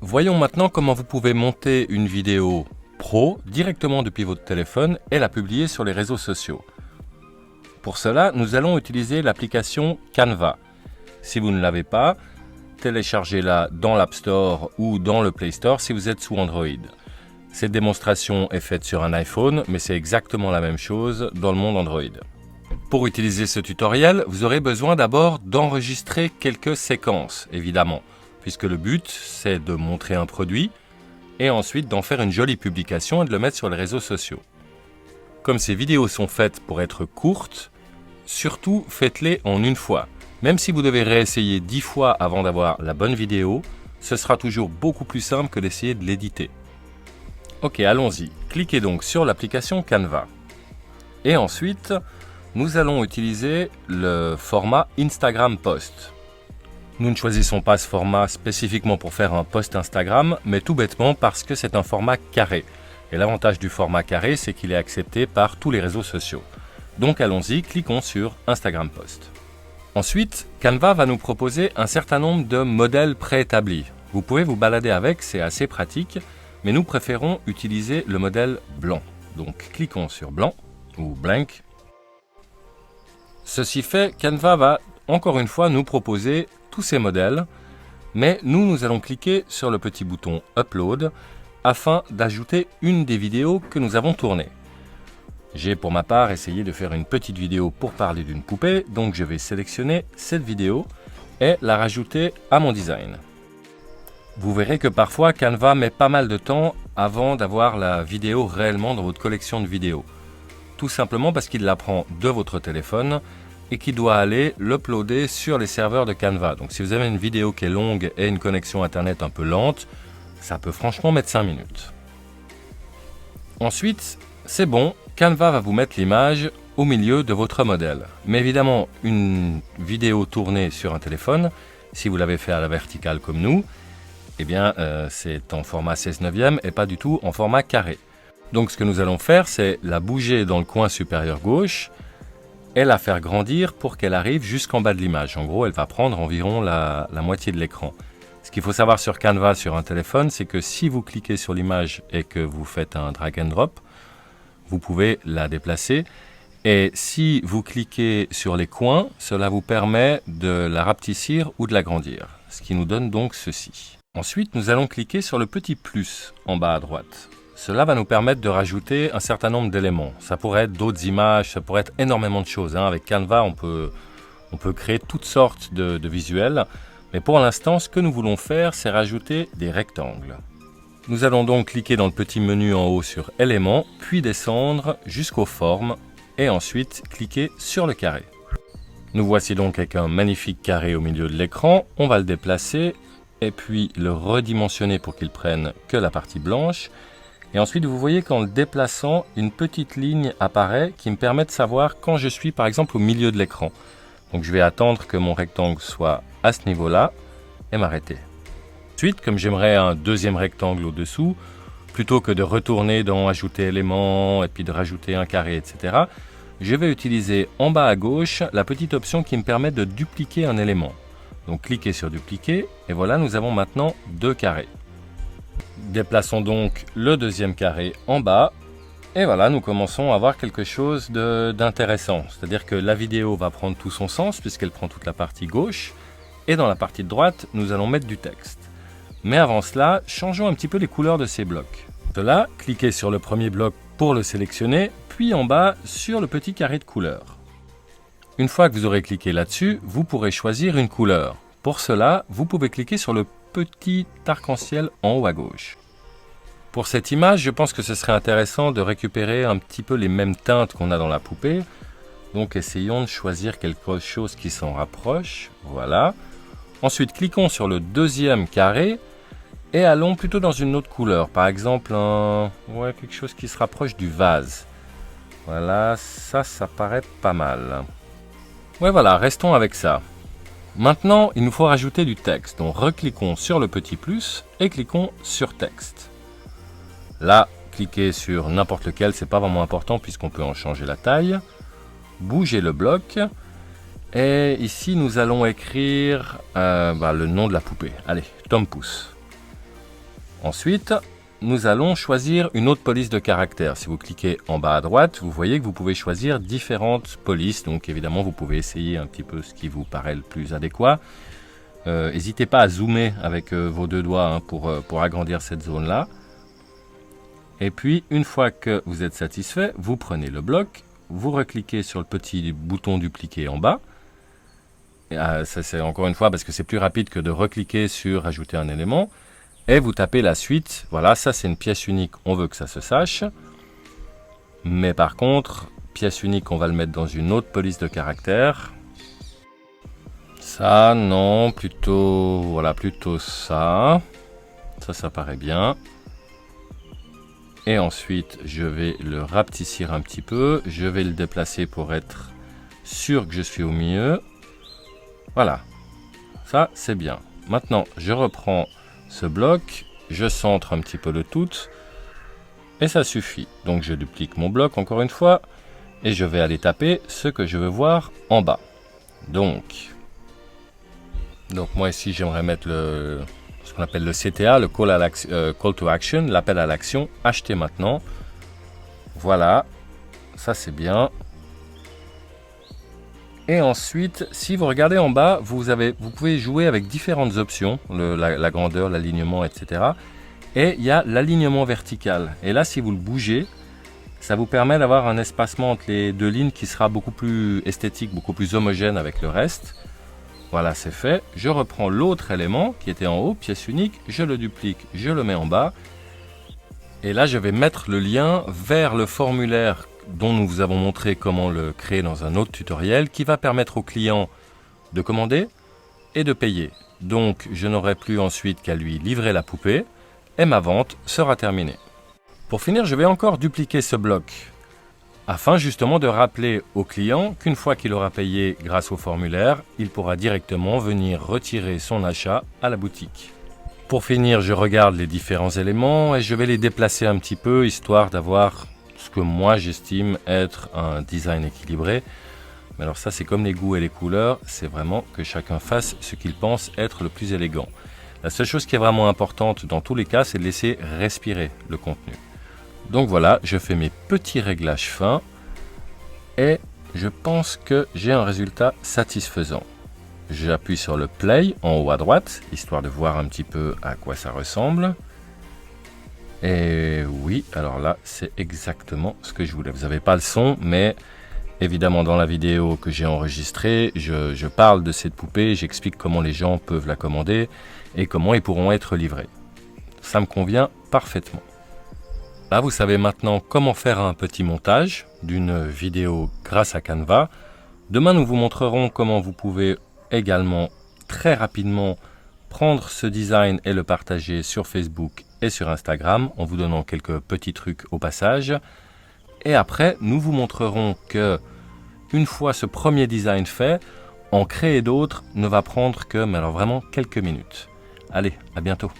Voyons maintenant comment vous pouvez monter une vidéo pro directement depuis votre téléphone et la publier sur les réseaux sociaux. Pour cela, nous allons utiliser l'application Canva. Si vous ne l'avez pas, téléchargez-la dans l'App Store ou dans le Play Store si vous êtes sous Android. Cette démonstration est faite sur un iPhone, mais c'est exactement la même chose dans le monde Android. Pour utiliser ce tutoriel, vous aurez besoin d'abord d'enregistrer quelques séquences, évidemment, puisque le but, c'est de montrer un produit et ensuite d'en faire une jolie publication et de le mettre sur les réseaux sociaux. Comme ces vidéos sont faites pour être courtes, surtout faites-les en une fois. Même si vous devez réessayer 10 fois avant d'avoir la bonne vidéo, ce sera toujours beaucoup plus simple que d'essayer de l'éditer. Ok, allons-y. Cliquez donc sur l'application Canva. Et ensuite, nous allons utiliser le format Instagram Post. Nous ne choisissons pas ce format spécifiquement pour faire un post Instagram, mais tout bêtement parce que c'est un format carré. Et l'avantage du format carré, c'est qu'il est accepté par tous les réseaux sociaux. Donc allons-y, cliquons sur Instagram Post. Ensuite, Canva va nous proposer un certain nombre de modèles préétablis. Vous pouvez vous balader avec, c'est assez pratique, mais nous préférons utiliser le modèle blanc. Donc cliquons sur blanc ou blank. Ceci fait, Canva va encore une fois nous proposer tous ces modèles, mais nous allons cliquer sur le petit bouton Upload afin d'ajouter une des vidéos que nous avons tournées. J'ai pour ma part essayé de faire une petite vidéo pour parler d'une poupée, donc je vais sélectionner cette vidéo et la rajouter à mon design. Vous verrez que parfois Canva met pas mal de temps avant d'avoir la vidéo réellement dans votre collection de vidéos. Tout simplement parce qu'il la prend de votre téléphone et qui doit aller l'uploader sur les serveurs de Canva. Donc si vous avez une vidéo qui est longue et une connexion internet un peu lente, ça peut franchement mettre 5 minutes. Ensuite, c'est bon, Canva va vous mettre l'image au milieu de votre modèle. Mais évidemment, une vidéo tournée sur un téléphone, si vous l'avez fait à la verticale comme nous, eh bien c'est en format 16/9 et pas du tout en format carré. Donc ce que nous allons faire, c'est la bouger dans le coin supérieur gauche et la faire grandir pour qu'elle arrive jusqu'en bas de l'image. En gros, elle va prendre environ la moitié de l'écran. Ce qu'il faut savoir sur Canva, sur un téléphone, c'est que si vous cliquez sur l'image et que vous faites un drag and drop, vous pouvez la déplacer. Et si vous cliquez sur les coins, cela vous permet de la rapetissir ou de l'agrandir. Ce qui nous donne donc ceci. Ensuite, nous allons cliquer sur le petit plus en bas à droite. Cela va nous permettre de rajouter un certain nombre d'éléments. Ça pourrait être d'autres images, ça pourrait être énormément de choses. Avec Canva, on peut créer toutes sortes de visuels. Mais pour l'instant, ce que nous voulons faire, c'est rajouter des rectangles. Nous allons donc cliquer dans le petit menu en haut sur éléments, puis descendre jusqu'aux formes et ensuite cliquer sur le carré. Nous voici donc avec un magnifique carré au milieu de l'écran. On va le déplacer et puis le redimensionner pour qu'il prenne que la partie blanche. Et ensuite, vous voyez qu'en le déplaçant, une petite ligne apparaît qui me permet de savoir quand je suis par exemple au milieu de l'écran. Donc je vais attendre que mon rectangle soit à ce niveau-là et m'arrêter. Ensuite, comme j'aimerais un deuxième rectangle au-dessous, plutôt que de retourner dans ajouter éléments et puis de rajouter un carré, etc., je vais utiliser en bas à gauche la petite option qui me permet de dupliquer un élément. Donc cliquez sur dupliquer et voilà, nous avons maintenant deux carrés. Déplaçons donc le deuxième carré en bas et voilà, nous commençons à avoir quelque chose d'intéressant. C'est-à-dire que la vidéo va prendre tout son sens puisqu'elle prend toute la partie gauche et dans la partie de droite, nous allons mettre du texte. Mais avant cela, changeons un petit peu les couleurs de ces blocs. Cela, cliquez sur le premier bloc pour le sélectionner, puis en bas sur le petit carré de couleur. Une fois que vous aurez cliqué là-dessus, vous pourrez choisir une couleur. Pour cela, vous pouvez cliquer sur le petit arc-en-ciel en haut à gauche. Pour cette image, je pense que ce serait intéressant de récupérer un petit peu les mêmes teintes qu'on a dans la poupée. Donc essayons de choisir quelque chose qui s'en rapproche. Voilà. Ensuite, cliquons sur le deuxième carré et allons plutôt dans une autre couleur. Par exemple, quelque chose qui se rapproche du vase. Voilà, ça paraît pas mal. Ouais, voilà, restons avec ça. Maintenant, il nous faut rajouter du texte. Donc, recliquons sur le petit plus et cliquons sur texte. Là, cliquez sur n'importe lequel, c'est pas vraiment important puisqu'on peut en changer la taille. Bougez le bloc. Et ici, nous allons écrire le nom de la poupée. Allez, Tom Pouce. Ensuite, nous allons choisir une autre police de caractère. Si vous cliquez en bas à droite, vous voyez que vous pouvez choisir différentes polices. Donc évidemment, vous pouvez essayer un petit peu ce qui vous paraît le plus adéquat. N'hésitez pas à zoomer avec vos deux doigts pour agrandir cette zone-là. Et puis, une fois que vous êtes satisfait, vous prenez le bloc, vous recliquez sur le petit bouton dupliquer en bas. Et, ça c'est encore une fois parce que c'est plus rapide que de recliquer sur ajouter un élément. Et vous tapez la suite. Voilà, ça c'est une pièce unique, on veut que ça se sache. Mais par contre, pièce unique, on va le mettre dans une autre police de caractère. Ça, non, plutôt, voilà, plutôt ça. Ça paraît bien. Et ensuite, je vais le rapetissir un petit peu. Je vais le déplacer pour être sûr que je suis au milieu. Voilà, ça c'est bien. Maintenant, je reprends ce bloc, je centre un petit peu le tout et ça suffit. Donc je duplique mon bloc encore une fois et je vais aller taper ce que je veux voir en bas. Donc moi ici j'aimerais mettre ce qu'on appelle le CTA, le call to action, l'appel à l'action, acheter maintenant. Voilà, ça c'est bien. Et ensuite, si vous regardez en bas, vous pouvez jouer avec différentes options, la grandeur, l'alignement, etc. Et il y a l'alignement vertical. Et là, si vous le bougez, ça vous permet d'avoir un espacement entre les deux lignes qui sera beaucoup plus esthétique, beaucoup plus homogène avec le reste. Voilà, c'est fait. Je reprends l'autre élément qui était en haut, pièce unique, je le duplique, je le mets en bas. Et là, je vais mettre le lien vers le formulaire dont nous vous avons montré comment le créer dans un autre tutoriel qui va permettre au client de commander et de payer. Donc, je n'aurai plus ensuite qu'à lui livrer la poupée et ma vente sera terminée. Pour finir, je vais encore dupliquer ce bloc afin justement de rappeler au client qu'une fois qu'il aura payé grâce au formulaire, il pourra directement venir retirer son achat à la boutique. Pour finir, je regarde les différents éléments et je vais les déplacer un petit peu histoire d'avoir ce que moi j'estime être un design équilibré. Mais alors ça c'est comme les goûts et les couleurs, c'est vraiment que chacun fasse ce qu'il pense être le plus élégant. La seule chose qui est vraiment importante dans tous les cas, c'est de laisser respirer le contenu. Donc voilà, je fais mes petits réglages fins et je pense que j'ai un résultat satisfaisant. J'appuie sur le play en haut à droite, histoire de voir un petit peu à quoi ça ressemble. Et oui, alors là, c'est exactement ce que je voulais. Vous n'avez pas le son, mais évidemment, dans la vidéo que j'ai enregistrée, je parle de cette poupée, j'explique comment les gens peuvent la commander et comment ils pourront être livrés. Ça me convient parfaitement. Là, vous savez maintenant comment faire un petit montage d'une vidéo grâce à Canva. Demain, nous vous montrerons comment vous pouvez également très rapidement prendre ce design et le partager sur Facebook et sur Instagram en vous donnant quelques petits trucs au passage. Et après, nous vous montrerons que une fois ce premier design fait, en créer d'autres ne va prendre que, mais alors vraiment quelques minutes. Allez, à bientôt.